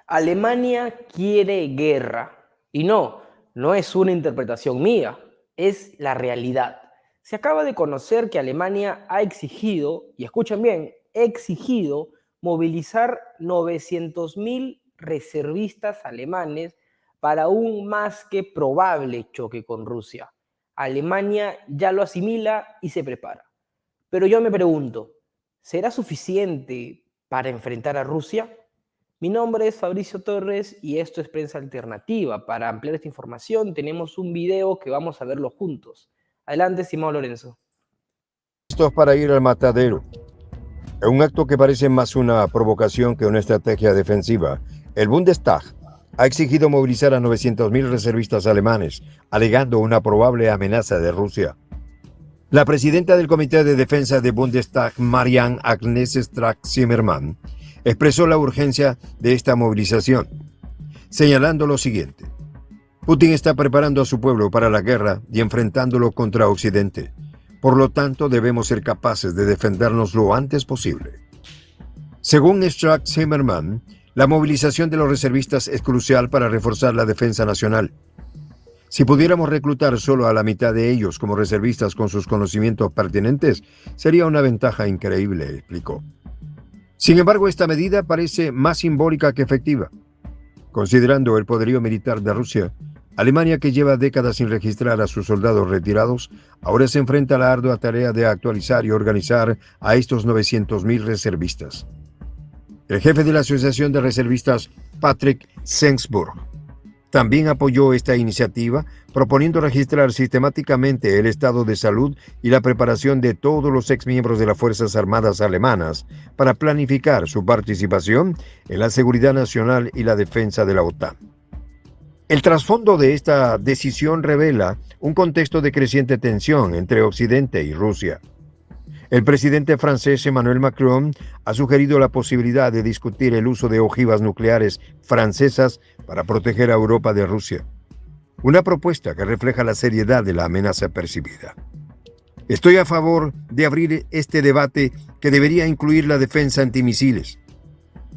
Alemania quiere guerra. Y no es una interpretación mía, es la realidad. Se acaba de conocer que Alemania ha exigido, y escuchen bien, exigido movilizar 900.000 reservistas alemanes para un más que probable choque con Rusia. Alemania ya lo asimila y se prepara. Pero yo me pregunto, ¿será suficiente para enfrentar a Rusia? Mi nombre es Fabricio Torres y esto es Prensa Alternativa. Para ampliar esta información tenemos un video que vamos a verlo juntos. Adelante, estimado Lorenzo. Listos para ir al matadero. En un acto que parece más una provocación que una estrategia defensiva, el Bundestag ha exigido movilizar a 900.000 reservistas alemanes, alegando una probable amenaza de Rusia. La presidenta del Comité de Defensa del Bundestag, Marianne Agnes Strack-Zimmermann, expresó la urgencia de esta movilización, señalando lo siguiente: Putin está preparando a su pueblo para la guerra y enfrentándolo contra Occidente. Por lo tanto, debemos ser capaces de defendernos lo antes posible. Según Strack-Zimmermann, la movilización de los reservistas es crucial para reforzar la defensa nacional. Si pudiéramos reclutar solo a la mitad de ellos como reservistas con sus conocimientos pertinentes, sería una ventaja increíble, explicó. Sin embargo, esta medida parece más simbólica que efectiva. Considerando el poderío militar de Rusia, Alemania, que lleva décadas sin registrar a sus soldados retirados, ahora se enfrenta a la ardua tarea de actualizar y organizar a estos 900.000 reservistas. El jefe de la Asociación de Reservistas, Patrick Sensburg, también apoyó esta iniciativa, proponiendo registrar sistemáticamente el estado de salud y la preparación de todos los exmiembros de las Fuerzas Armadas alemanas para planificar su participación en la seguridad nacional y la defensa de la OTAN. El trasfondo de esta decisión revela un contexto de creciente tensión entre Occidente y Rusia. El presidente francés Emmanuel Macron ha sugerido la posibilidad de discutir el uso de ojivas nucleares francesas para proteger a Europa de Rusia. Una propuesta que refleja la seriedad de la amenaza percibida. Estoy a favor de abrir este debate que debería incluir la defensa antimisiles,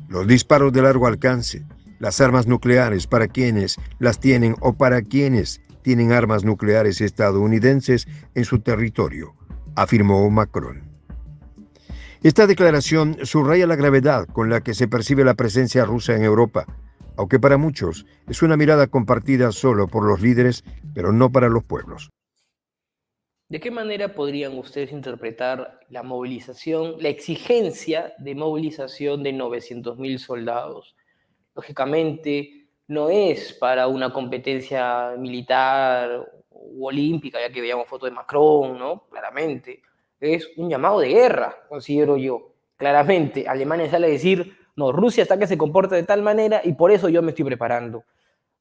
los disparos de largo alcance, las armas nucleares para quienes las tienen o para quienes tienen armas nucleares estadounidenses en su territorio, afirmó Macron. Esta declaración subraya la gravedad con la que se percibe la presencia rusa en Europa, aunque para muchos es una mirada compartida solo por los líderes, pero no para los pueblos. ¿De qué manera podrían ustedes interpretar la movilización, la exigencia de movilización de 900.000 soldados? Lógicamente, no es para una competencia militar u olímpica, ya que veíamos fotos de Macron, ¿no? Claramente. Es un llamado de guerra, considero yo. Claramente, Alemania sale a decir, no, Rusia está que se comporta de tal manera y por eso yo me estoy preparando.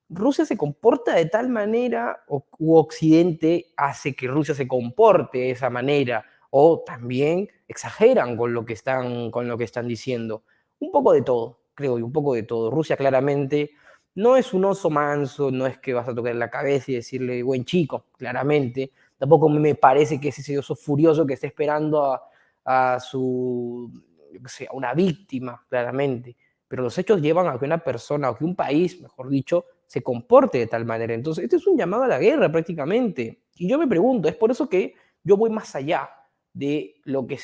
Rusia se comporta de tal manera u Occidente hace que Rusia se comporte de esa manera o también exageran con lo que están diciendo. Un poco de todo, creo yo, un poco de todo. Rusia claramente no es un oso manso, no es que vas a tocar la cabeza y decirle buen chico, claramente. Tampoco me parece que es ese oso furioso que está esperando a su, yo qué sé, a una víctima, claramente. Pero los hechos llevan a que una persona o que un país, mejor dicho, se comporte de tal manera. Entonces, este es un llamado a la guerra prácticamente. Y yo me pregunto, es por eso que yo voy más allá de lo que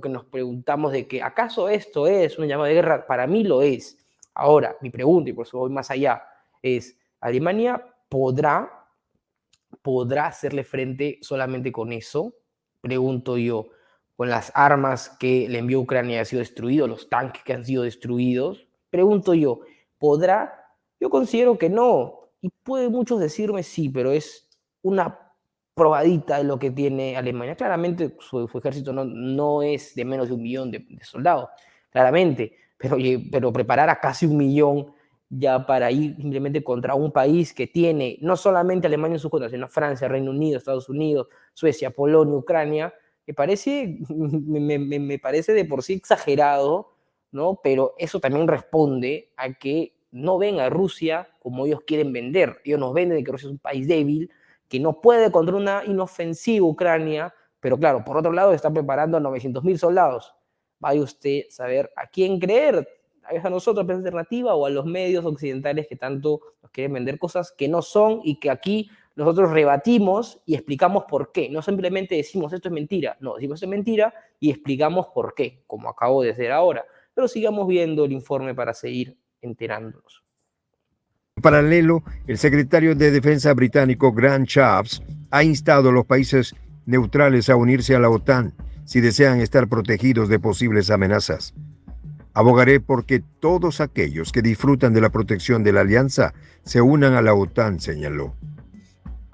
nos preguntamos de que acaso esto es un llamado de guerra. Para mí lo es. Ahora, mi pregunta, y por eso voy más allá, es, ¿Alemania podrá hacerle frente solamente con eso? Pregunto yo, con las armas que le envió Ucrania han sido destruidos, los tanques que han sido destruidos. Pregunto yo, ¿podrá? Yo considero que no. Y pueden muchos decirme sí, pero es una probadita de lo que tiene Alemania. Claramente su ejército no es de menos de 1 millón de soldados, claramente, pero preparar a casi 1 millón ya para ir simplemente contra un país que tiene no solamente Alemania en su contra, sino Francia, Reino Unido, Estados Unidos, Suecia, Polonia, Ucrania, me parece de por sí exagerado, ¿no? Pero eso también responde a que no ven a Rusia como ellos quieren vender. Ellos nos venden de que Rusia es un país débil, que no puede contra una inofensiva Ucrania, pero claro, por otro lado están preparando a 900.000 soldados. Vaya usted a saber a quién creer. ¿Es a nosotros la alternativa o a los medios occidentales que tanto nos quieren vender cosas que no son y que aquí nosotros rebatimos y explicamos por qué? No simplemente decimos esto es mentira, no, decimos esto es mentira y explicamos por qué, como acabo de hacer ahora. Pero sigamos viendo el informe para seguir enterándonos. En paralelo, el secretario de Defensa británico Grant Shapps ha instado a los países neutrales a unirse a la OTAN si desean estar protegidos de posibles amenazas. Abogaré porque todos aquellos que disfrutan de la protección de la alianza se unan a la OTAN, señaló.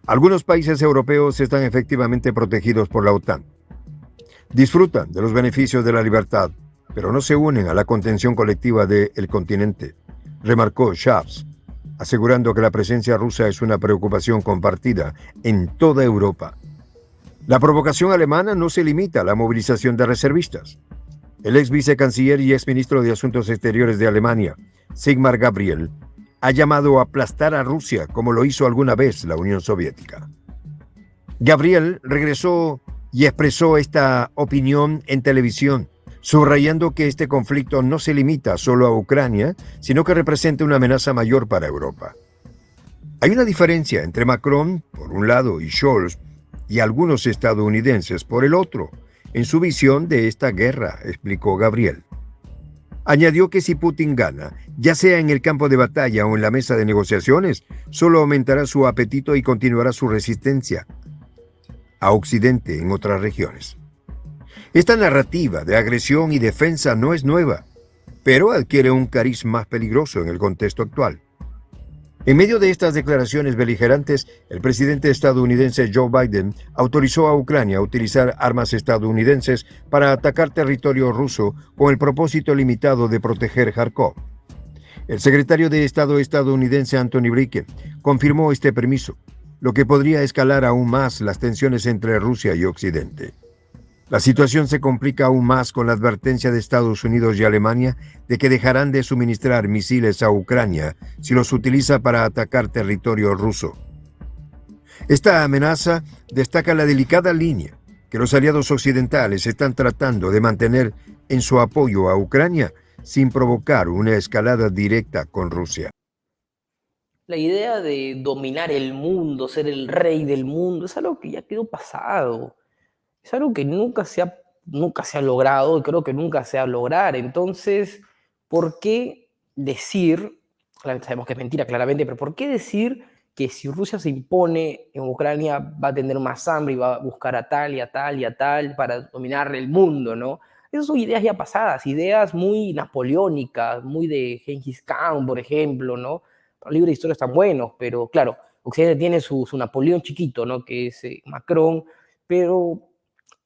Algunos países europeos están efectivamente protegidos por la OTAN. Disfrutan de los beneficios de la libertad, pero no se unen a la contención colectiva del continente, remarcó Shapps, asegurando que la presencia rusa es una preocupación compartida en toda Europa. La provocación alemana no se limita a la movilización de reservistas. El ex vicecanciller y ex ministro de Asuntos Exteriores de Alemania, Sigmar Gabriel, ha llamado a aplastar a Rusia como lo hizo alguna vez la Unión Soviética. Gabriel regresó y expresó esta opinión en televisión, subrayando que este conflicto no se limita solo a Ucrania, sino que representa una amenaza mayor para Europa. Hay una diferencia entre Macron, por un lado, y Scholz, y algunos estadounidenses, por el otro, en su visión de esta guerra, explicó Gabriel. Añadió que si Putin gana, ya sea en el campo de batalla o en la mesa de negociaciones, solo aumentará su apetito y continuará su resistencia a Occidente en otras regiones. Esta narrativa de agresión y defensa no es nueva, pero adquiere un cariz más peligroso en el contexto actual. En medio de estas declaraciones beligerantes, el presidente estadounidense Joe Biden autorizó a Ucrania a utilizar armas estadounidenses para atacar territorio ruso con el propósito limitado de proteger Kharkov. El secretario de Estado estadounidense Antony Blinken confirmó este permiso, lo que podría escalar aún más las tensiones entre Rusia y Occidente. La situación se complica aún más con la advertencia de Estados Unidos y Alemania de que dejarán de suministrar misiles a Ucrania si los utiliza para atacar territorio ruso. Esta amenaza destaca la delicada línea que los aliados occidentales están tratando de mantener en su apoyo a Ucrania sin provocar una escalada directa con Rusia. La idea de dominar el mundo, ser el rey del mundo, es algo que ya quedó pasado. Es algo que nunca se ha logrado y creo que nunca se va a lograr. Entonces, ¿por qué decir, sabemos que es mentira claramente, pero ¿por qué decir que si Rusia se impone en Ucrania va a tener más hambre y va a buscar a tal y a tal y a tal para dominar el mundo, ¿no? Esas son ideas ya pasadas, ideas muy napoleónicas, muy de Gengis Khan, por ejemplo, ¿no? Los libros de historia están buenos, pero claro, Occidente tiene su Napoleón chiquito, ¿no? Que es Macron, pero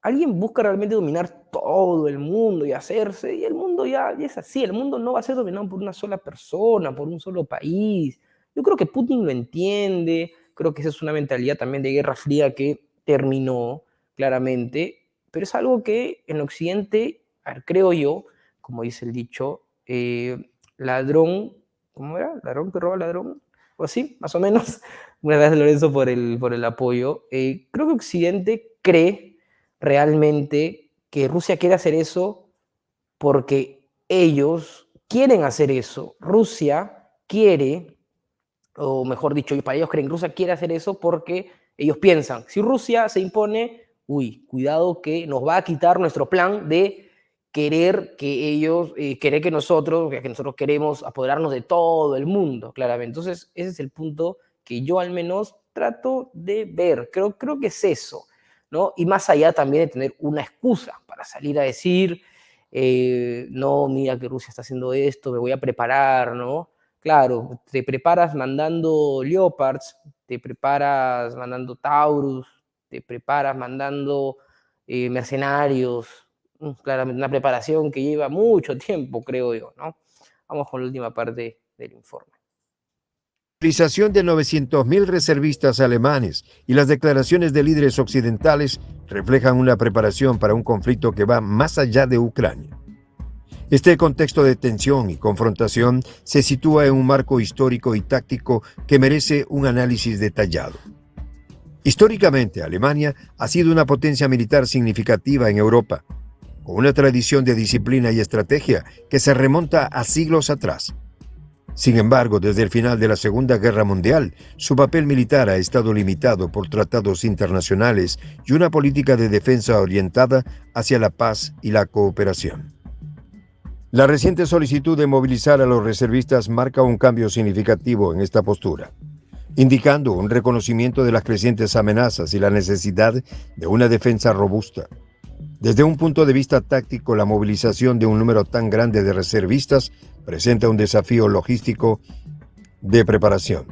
alguien busca realmente dominar todo el mundo y hacerse, y el mundo ya es así, el mundo no va a ser dominado por una sola persona, por un solo país. Yo creo que Putin lo entiende, creo que esa es una mentalidad también de Guerra Fría que terminó claramente, pero es algo que en Occidente, a ver, creo yo, como dice el dicho, ladrón, ¿cómo era? Ladrón que roba ladrón, o así, más o menos. Gracias, Lorenzo, por el apoyo. Creo que Occidente cree realmente que Rusia quiere hacer eso porque ellos quieren hacer eso. Rusia quiere, o mejor dicho, para ellos creen, Rusia quiere hacer eso porque ellos piensan, si Rusia se impone, cuidado que nos va a quitar nuestro plan de querer que ellos, querer que nosotros queremos apoderarnos de todo el mundo, claramente. Entonces, ese es el punto que yo al menos trato de ver. Creo que es eso, ¿no? Y más allá también de tener una excusa para salir a decir, no, mira que Rusia está haciendo esto, me voy a preparar, ¿no? Claro, te preparas mandando Leopards, te preparas mandando Taurus, te preparas mandando mercenarios, claramente una preparación que lleva mucho tiempo, creo yo, ¿no? Vamos con la última parte del informe. La movilización de 900.000 reservistas alemanes y las declaraciones de líderes occidentales reflejan una preparación para un conflicto que va más allá de Ucrania. Este contexto de tensión y confrontación se sitúa en un marco histórico y táctico que merece un análisis detallado. Históricamente, Alemania ha sido una potencia militar significativa en Europa. con una tradición de disciplina y estrategia que se remonta a siglos atrás. Sin embargo, desde el final de la Segunda Guerra Mundial, su papel militar ha estado limitado por tratados internacionales y una política de defensa orientada hacia la paz y la cooperación. La reciente solicitud de movilizar a los reservistas marca un cambio significativo en esta postura, indicando un reconocimiento de las crecientes amenazas y la necesidad de una defensa robusta. Desde un punto de vista táctico, la movilización de un número tan grande de reservistas presenta un desafío logístico de preparación.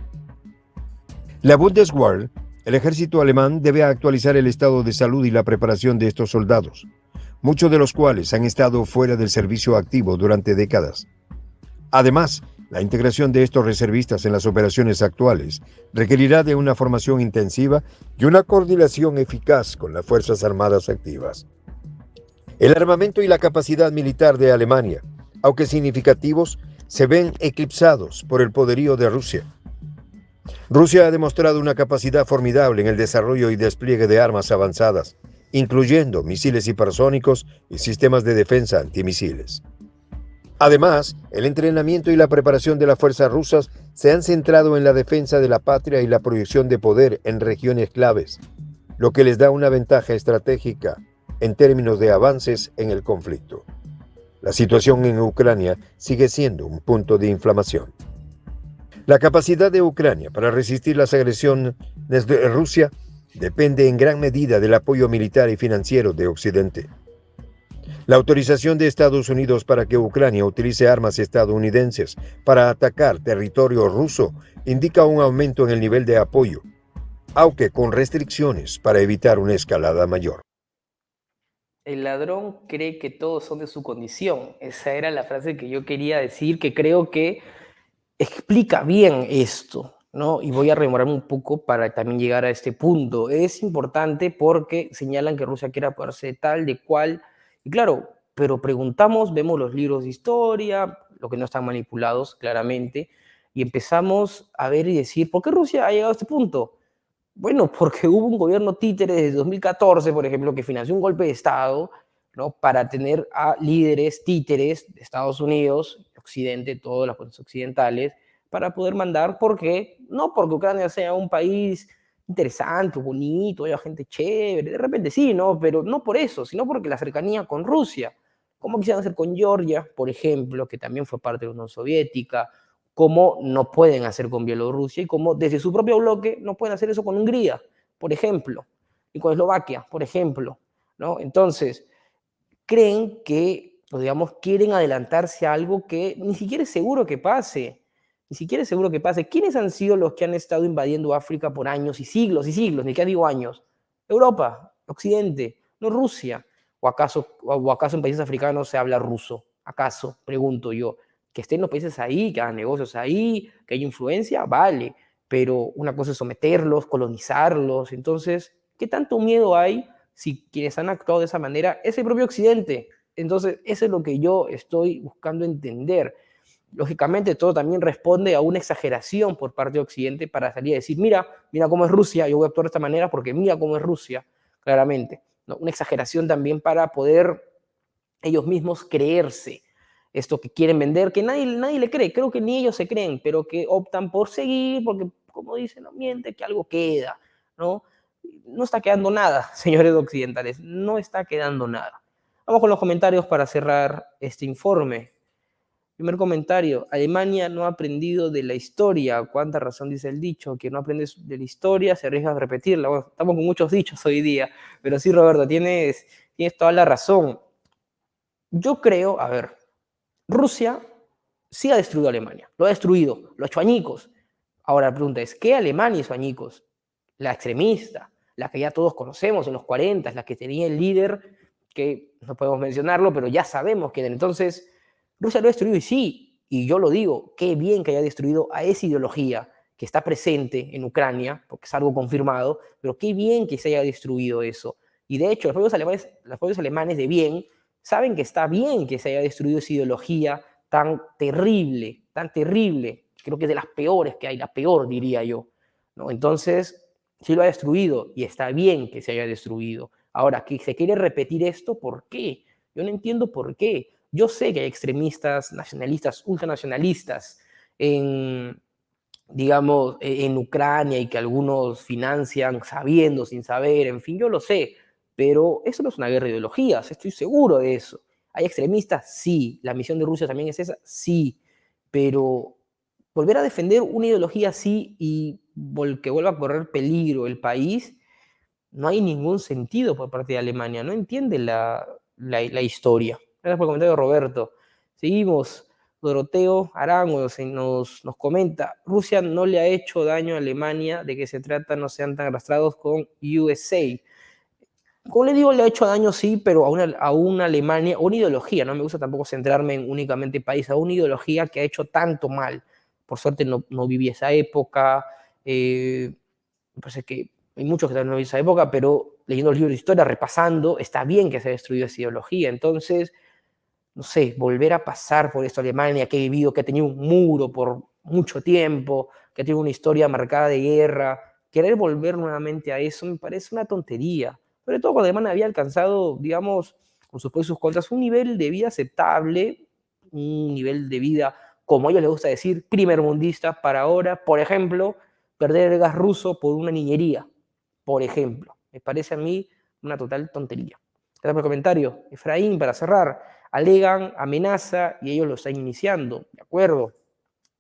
La Bundeswehr, el ejército alemán, debe actualizar el estado de salud y la preparación de estos soldados, muchos de los cuales han estado fuera del servicio activo durante décadas. Además, la integración de estos reservistas en las operaciones actuales requerirá de una formación intensiva y una coordinación eficaz con las Fuerzas Armadas activas. El armamento y la capacidad militar de Alemania, aunque significativos, se ven eclipsados por el poderío de Rusia. Rusia ha demostrado una capacidad formidable en el desarrollo y despliegue de armas avanzadas, incluyendo misiles hipersónicos y sistemas de defensa antimisiles. Además, el entrenamiento y la preparación de las fuerzas rusas se han centrado en la defensa de la patria y la proyección de poder en regiones claves, lo que les da una ventaja estratégica en términos de avances en el conflicto. La situación en Ucrania sigue siendo un punto de inflamación. La capacidad de Ucrania para resistir las agresiones de Rusia depende en gran medida del apoyo militar y financiero de Occidente. La autorización de Estados Unidos para que Ucrania utilice armas estadounidenses para atacar territorio ruso indica un aumento en el nivel de apoyo, aunque con restricciones para evitar una escalada mayor. El ladrón cree que todos son de su condición. Esa era la frase que yo quería decir, que creo que explica bien esto, ¿no? Y voy a rememorarme un poco para también llegar a este punto. Es importante porque señalan que Rusia quiere apoderarse de tal, de cual, y claro, pero preguntamos, vemos los libros de historia, lo que no están manipulados claramente, y empezamos a ver y decir, ¿por qué Rusia ha llegado a este punto? Bueno, porque hubo un gobierno títere desde 2014, por ejemplo, que financió un golpe de Estado, ¿no? Para tener a líderes títeres de Estados Unidos, Occidente, todas las potencias occidentales, para poder mandar, porque no porque Ucrania sea un país interesante, bonito, haya gente chévere, de repente sí, ¿no? Pero no por eso, sino porque la cercanía con Rusia, como quisieran hacer con Georgia, por ejemplo, que también fue parte de la Unión Soviética, cómo no pueden hacer con Bielorrusia y cómo desde su propio bloque no pueden hacer eso con Hungría, por ejemplo, y con Eslovaquia, por ejemplo, ¿no? Entonces, creen que, o digamos, quieren adelantarse a algo que ni siquiera es seguro que pase, ni siquiera es seguro que pase. ¿Quiénes han sido los que han estado invadiendo África por años y siglos, ni siquiera digo años? Europa, Occidente, no Rusia. ¿O acaso en países africanos se habla ruso? ¿Acaso? Pregunto yo. Que estén los países ahí, que hagan negocios ahí, que haya influencia, vale, pero una cosa es someterlos, colonizarlos. Entonces, ¿qué tanto miedo hay si quienes han actuado de esa manera es el propio Occidente? Entonces, eso es lo que yo estoy buscando entender. Lógicamente, todo también responde a una exageración por parte de Occidente para salir a decir, mira, mira cómo es Rusia, yo voy a actuar de esta manera porque mira cómo es Rusia, claramente, ¿no? Una exageración también para poder ellos mismos creerse esto que quieren vender, que nadie le cree, creo que ni ellos se creen, pero que optan por seguir, porque como dicen, no miente, que algo queda, ¿no? No está quedando nada, señores occidentales, no está quedando nada. Vamos con los comentarios para cerrar este informe. Primer comentario, Alemania no ha aprendido de la historia. ¿Cuánta razón dice el dicho? Que no aprendes de la historia, se arriesga a repetirla. Bueno, estamos con muchos dichos hoy día, pero sí, Roberto, tienes toda la razón. Yo creo, a ver, Rusia sí ha destruido a Alemania, lo ha destruido, lo ha hecho añicos. Ahora la pregunta es, ¿qué Alemania hizo añicos? La extremista, la que ya todos conocemos en los 40, la que tenía el líder, que no podemos mencionarlo, pero ya sabemos que entonces Rusia lo ha destruido y sí, y yo lo digo, qué bien que haya destruido a esa ideología que está presente en Ucrania, porque es algo confirmado, pero qué bien que se haya destruido eso. Y de hecho, los pueblos alemanes de bien saben que está bien que se haya destruido esa ideología tan terrible, creo que es de las peores que hay, la peor diría yo, ¿no? Entonces, sí lo ha destruido y está bien que se haya destruido. Ahora, que se quiere repetir esto, ¿por qué? Yo no entiendo por qué. Yo sé que hay extremistas nacionalistas, ultranacionalistas en, digamos, en Ucrania y que algunos financian sabiendo, sin saber, en fin, yo lo sé, pero eso no es una guerra de ideologías, estoy seguro de eso. ¿Hay extremistas? Sí. ¿La misión de Rusia también es esa? Sí. Pero volver a defender una ideología así y que vuelva a correr peligro el país, no hay ningún sentido por parte de Alemania, no entiende la historia. Gracias por el comentario, Roberto. Seguimos. Doroteo Arango nos comenta, Rusia no le ha hecho daño a Alemania, ¿de qué se trata? No sean tan arrastrados con USA. Como le digo, le ha hecho daño, sí, pero a una Alemania, a una ideología, no me gusta tampoco centrarme en únicamente país, a una ideología que ha hecho tanto mal. Por suerte no viví esa época, me parece que hay muchos que no viví esa época, pero leyendo los libros de historia, repasando, está bien que se ha destruido esa ideología. Entonces, no sé, volver a pasar por esto Alemania, que ha vivido, que ha tenido un muro por mucho tiempo, que ha tenido una historia marcada de guerra, querer volver nuevamente a eso me parece una tontería. Sobre todo cuando Alemania había alcanzado, digamos, con sus pros y sus contras, un nivel de vida aceptable, un nivel de vida, como a ellos les gusta decir, primermundista, para ahora, por ejemplo, perder el gas ruso por una niñería, por ejemplo. Me parece a mí una total tontería. Gracias por el comentario. Efraín, para cerrar, alegan amenaza y ellos lo están iniciando, ¿de acuerdo?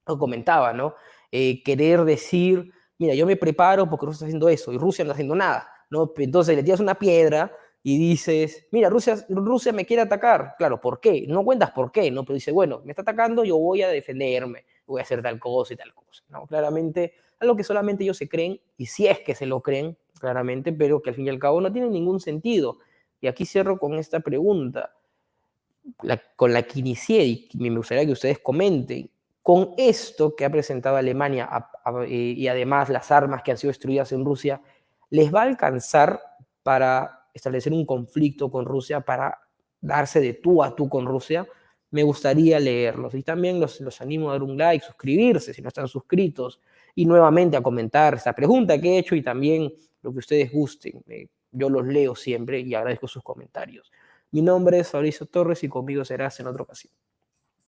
Lo comentaba, ¿no? Querer decir, mira, yo me preparo porque Rusia está haciendo eso y Rusia no está haciendo nada, ¿no? Entonces le tiras una piedra y dices, mira, Rusia me quiere atacar. Claro, ¿por qué? No cuentas por qué, ¿no? Pero dice, bueno, me está atacando, yo voy a defenderme, voy a hacer tal cosa y tal cosa, ¿no? Claramente, algo que solamente ellos se creen, y si es que se lo creen, claramente, pero que al fin y al cabo no tiene ningún sentido. Y aquí cierro con esta pregunta con la que inicié y me gustaría que ustedes comenten, con esto que ha presentado Alemania y además las armas que han sido destruidas en Rusia, ¿les va a alcanzar para establecer un conflicto con Rusia, para darse de tú a tú con Rusia? Me gustaría leerlos y también los animo a dar un like, suscribirse si no están suscritos y nuevamente a comentar esta pregunta que he hecho y también lo que ustedes gusten. Yo los leo siempre y agradezco sus comentarios. Mi nombre es Fabricio Torres y conmigo serás en otra ocasión.